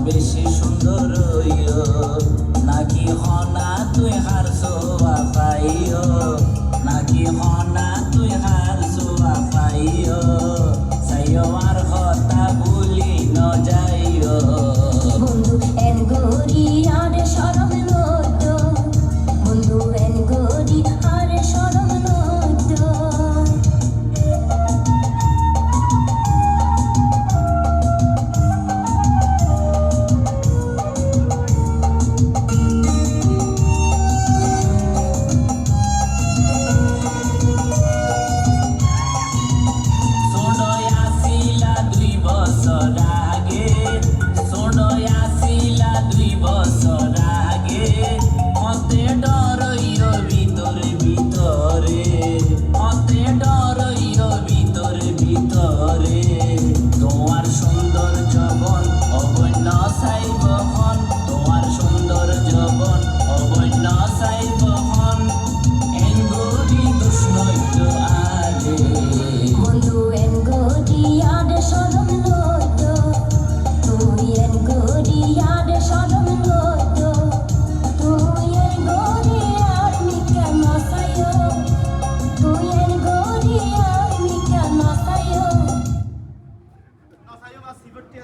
বেশি সুন্দর হইও নাকি হনা তুই হারছো আপাইও নাকি হনা তুই হারছো আপাইও চাইও আর কথা ভুলি ন যাইও বন্ধু এন গরি আর শরম নত বন্ধু এন গরি আর শরম নত তোমার সুন্দর জবন অবন্য চাইব হন তোমার সুন্দর জবন অবন্য চাইব হন এনগরি দুষ্ণৈত আরে বন্ধু এন গরি আর শরম নত তুই এন গরি আর শরম নত তুই এন গরি আর মিকা নসায়ো তুই এন গরি আর মিকা নসায়ো No, salió más, si por ti,